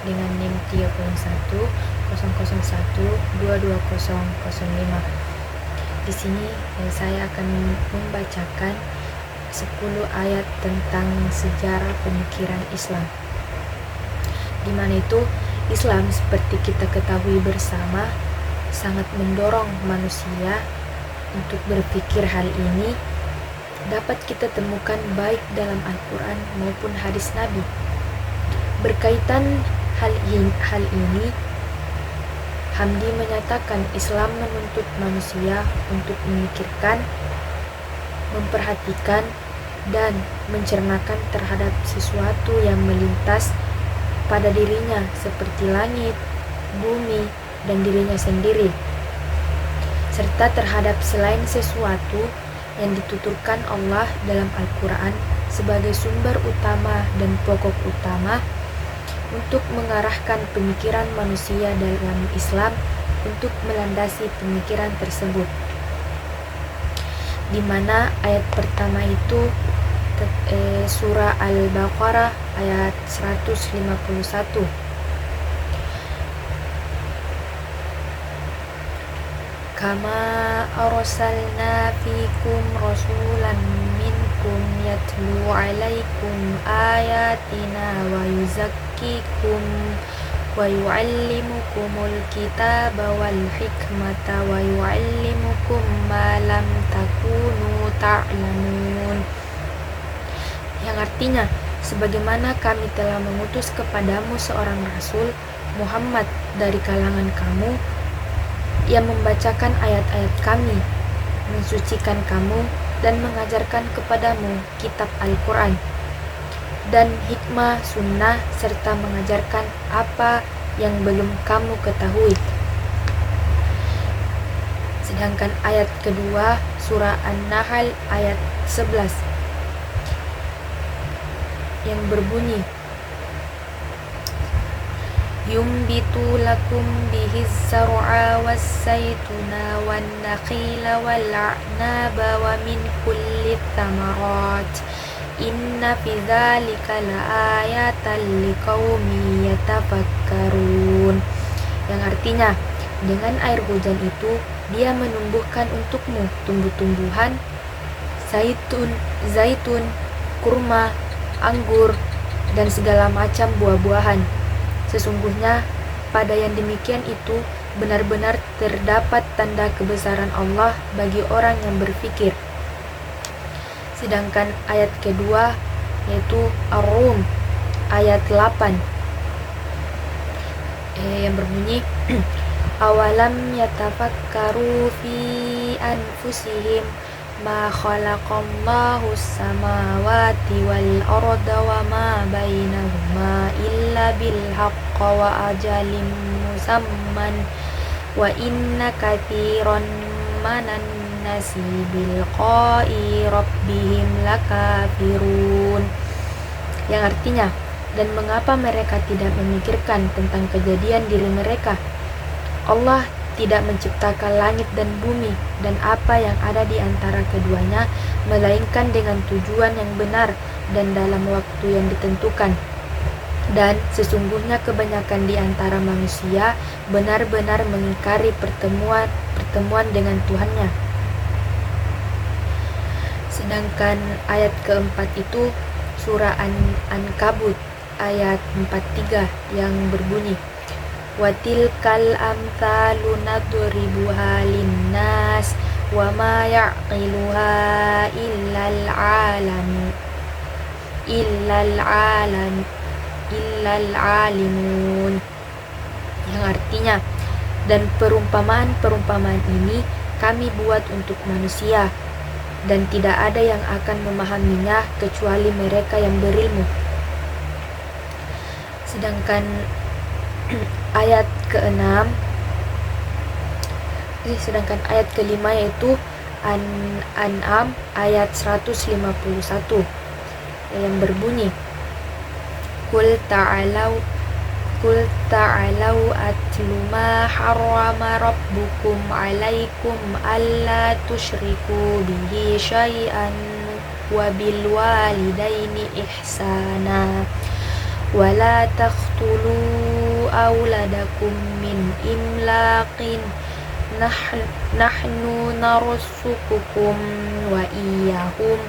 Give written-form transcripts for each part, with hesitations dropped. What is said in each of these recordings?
dengan NIM 3100122005. Di sini saya akan membacakan 10 ayat tentang sejarah pemikiran Islam. Di mana itu Islam, seperti kita ketahui bersama, sangat mendorong manusia untuk berpikir. Hal ini dapat kita temukan baik dalam Al-Quran maupun hadis Nabi. Berkaitan hal ini, Hamdi menyatakan Islam menuntut manusia untuk memikirkan, memperhatikan, dan mencernakan terhadap sesuatu yang melintas pada dirinya seperti langit, bumi, dan dirinya sendiri, serta terhadap selain sesuatu yang dituturkan Allah dalam Al-Quran sebagai sumber utama dan pokok utama untuk mengarahkan pemikiran manusia dalam Islam untuk melandasi pemikiran tersebut. Di mana ayat pertama itu surah Al-Baqarah ayat 151. Kama arsalna fikum rasulan minkum yatlu alaikum ayatina wa yuzakkikum wa yuallimukumul kitaba wal hikmata wa yuallimukum ma lam takunu ta'lamun. Yang artinya, sebagaimana kami telah mengutus kepadamu seorang rasul Muhammad dari kalangan kamu, yang membacakan ayat-ayat kami, mensucikan kamu, dan mengajarkan kepadamu kitab Al-Quran dan hikmah sunnah, serta mengajarkan apa yang belum kamu ketahui. Sedangkan ayat kedua surah An-Nahl ayat 11 yang berbunyi, yumbitu lakum bihiz zar'a was-saytuna wan-nakhila wal-a'naba wa min kulli thamarat inna fi dzalika la'ayatan liqaumin yatafakkarun. Yang artinya, dengan air hujan itu Dia menumbuhkan untukmu tumbuh-tumbuhan zaitun, kurma, anggur, dan segala macam buah-buahan. Sesungguhnya pada yang demikian itu benar-benar terdapat tanda kebesaran Allah bagi orang yang berfikir. Sedangkan ayat kedua yaitu Ar-Rum ayat 8 yang berbunyi, awalam yatafakkaru fi anfusihim ma khalaqallahu samawati wal arda wa ma bainahuma illa bil haqqi wa ajalin musamman wa inna katsiran manan nasi bil qa'i rabbihim lakafirun. Yang artinya, dan mengapa mereka tidak memikirkan tentang kejadian diri mereka? Allah tidak menciptakan langit dan bumi dan apa yang ada di antara keduanya, melainkan dengan tujuan yang benar dan dalam waktu yang ditentukan. Dan sesungguhnya kebanyakan di antara manusia benar-benar mengingkari pertemuan dengan Tuhannya. Sedangkan ayat keempat itu surah An-Ankabut ayat 43 yang berbunyi, watilkal amthalu nadribuha linnas wa ma ya'qiluha illal alimun. Yang artinya, dan perumpamaan ini kami buat untuk manusia, dan tidak ada yang akan memahaminya kecuali mereka yang berilmu. Sedangkan ayat kelima yaitu An-An'am ayat 151 yang berbunyi, Qul ta'alau atlu ma harrama rabbukum alaikum alla tusyriku bihi syai'an wa bil walidaini ihsana wa la taqtulu أولادكم من إملاق نحن نرزقكم وإياهم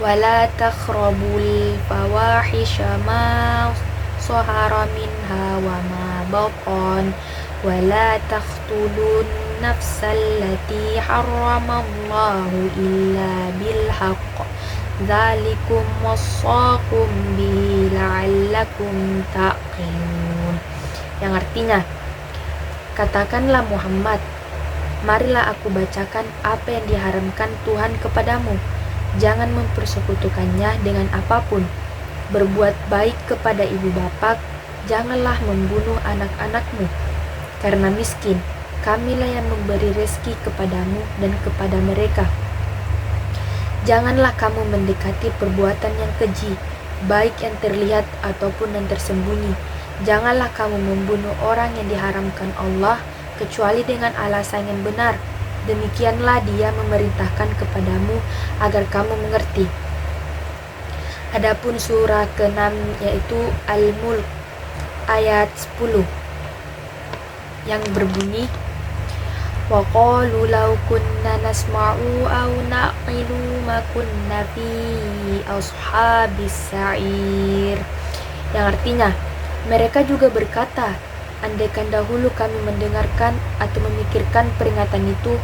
ولا تقربوا الفواحش ما ظهر منها وما بطن ولا تقتلوا النفس التي حرم الله إلا بالحق ذلكم وصاكم به لعلكم تعقلون. Yang artinya, katakanlah Muhammad, marilah aku bacakan apa yang diharamkan Tuhan kepadamu. Jangan mempersekutukannya dengan apapun. Berbuat baik kepada ibu bapa, janganlah membunuh anak-anakmu. Karena miskin, kamilah yang memberi rezeki kepadamu dan kepada mereka. Janganlah kamu mendekati perbuatan yang keji, baik yang terlihat ataupun yang tersembunyi. Janganlah kamu membunuh orang yang diharamkan Allah, kecuali dengan alasan yang benar. Demikianlah Dia memerintahkan kepadamu agar kamu mengerti. Adapun surah ke-6 yaitu Al-Mulk ayat 10 yang berbunyi, wa qalu law kunna nasma'u aw naqilu ma kunna fi ashabis sa'ir. Yang artinya, mereka juga berkata, andaikan dahulu kami mendengarkan atau memikirkan peringatan itu,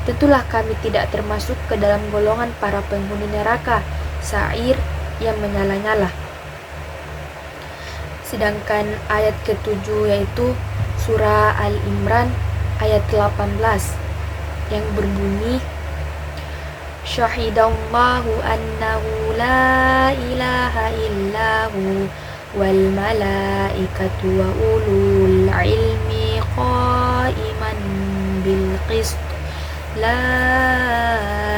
tentulah kami tidak termasuk ke dalam golongan para penghuni neraka sa'ir yang menyala-nyala. Sedangkan ayat ke-7 yaitu surah Al-Imran ayat 18 yang berbunyi, syahidallahu annahu la ilaha illahu wal malaikatu wa ulul ilmi qa'iman bil qist la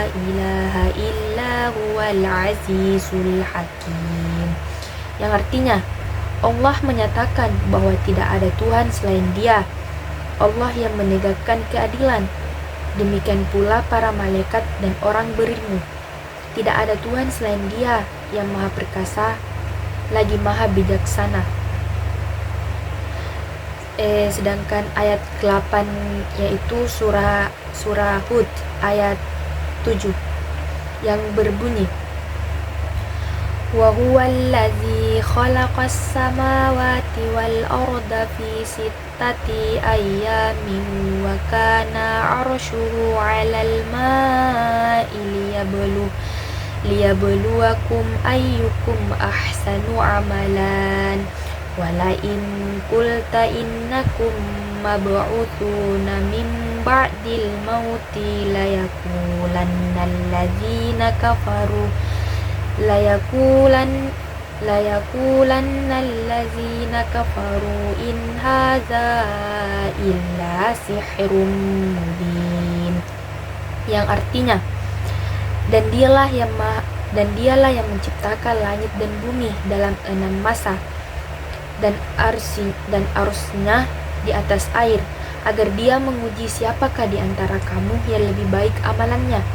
ilaha illa huwal azizul hakim. Yang artinya, Allah menyatakan bahwa tidak ada Tuhan selain Dia, Allah yang menegakkan keadilan. Demikian pula para malaikat dan orang berilmu. Tidak ada Tuhan selain Dia yang maha perkasa lagi maha bijaksana. Sedangkan ayat ke-8 yaitu surah Hud ayat 7 yang berbunyi, wa huwallazi khalaqas samawati wal arda fi sittati ayyamin wa kana 'arshuhu 'alal ma'i liyabluwakum ayyukum ahsanu amalan wala in qulta innakum mab'utsuna min ba'dil mauti layaqulanna allazina kafaru layaqulanna allazina kafaru in hadza illa sihrun mubin. Yang artinya, dan dialah yang menciptakan langit dan bumi dalam 6 masa, dan arsy-nya di atas air, agar Dia menguji siapakah di antara kamu yang lebih baik amalannya.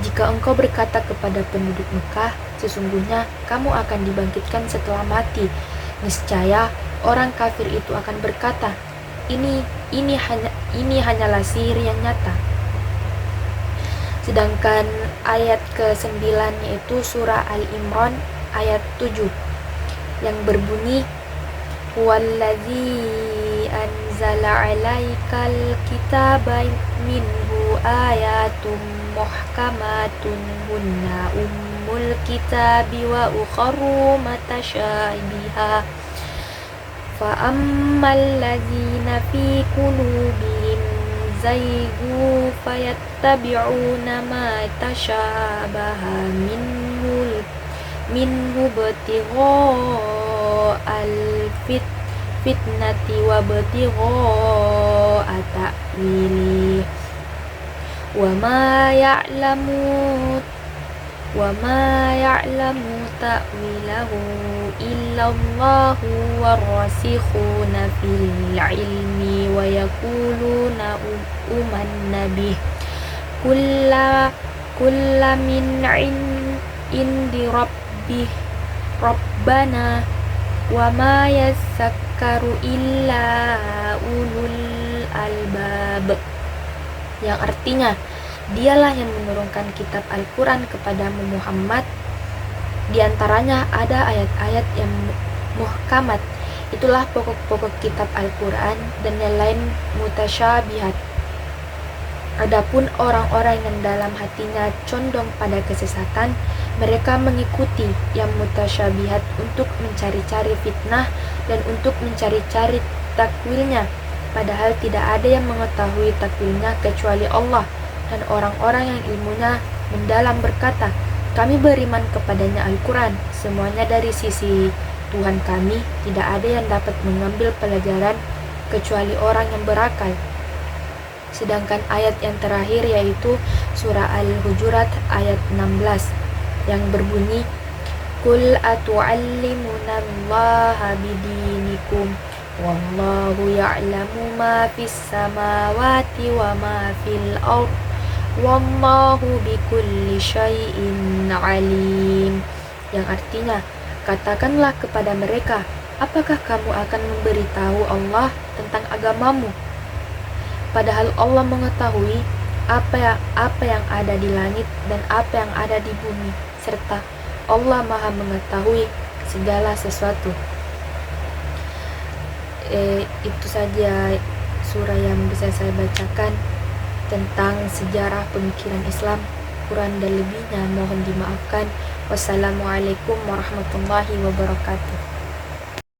Jika engkau berkata kepada penduduk Mekah, sesungguhnya kamu akan dibangkitkan setelah mati, niscaya orang kafir itu akan berkata, ini hanyalah sihir yang nyata. Sedangkan ayat ke-9 yaitu surah Al-Imran ayat 7 yang berbunyi, wallazi anzala 'alaikal kitaba minhu ayatum muhkamatun hunna ummul kitabi wa ukharu mutasyabiha fa ammal ladzina fi qulubihim zaygu fayattabi'una ma tashabaha minhu ibtigha al-fitnati wa ibtigha ta'wili wa ma ya'lamu ta'wilahu illallahu warasikhuna fil ilmi wa yaquluna umanna bih kulla min indi rabbana wa ma yadhakkaru illa ulul albab, yang artinya dialah yang menurunkan kitab Al-Quran kepadamu Muhammad. Di antaranya ada ayat-ayat yang muhkamat, itulah pokok-pokok kitab Al-Quran, dan yang lain mutasyabihat. Adapun orang-orang yang dalam hatinya condong pada kesesatan, mereka mengikuti yang mutasyabihat untuk mencari-cari fitnah dan untuk mencari-cari takwilnya, padahal tidak ada yang mengetahui takwilnya kecuali Allah. Dan orang-orang yang ilmunya mendalam berkata, kami beriman kepadanya Al-Quran, semuanya dari sisi Tuhan kami, tidak ada yang dapat mengambil pelajaran kecuali orang yang berakal. Sedangkan ayat yang terakhir yaitu surah Al-Hujurat ayat 16 yang berbunyi, Qul atu'allimuna allaha bidinikum wallahu ya'lamu ma fis samawati wa ma fil ard wallahu bikulli syai'in alim, yang artinya, katakanlah kepada mereka, apakah kamu akan memberitahu Allah tentang agamamu? Padahal Allah mengetahui apa yang ada di langit dan apa yang ada di bumi, serta Allah Maha mengetahui segala sesuatu. Itu saja surah yang bisa saya bacakan tentang sejarah pemikiran Islam. Kurang dan lebihnya mohon dimaafkan. Wassalamualaikum warahmatullahi wabarakatuh.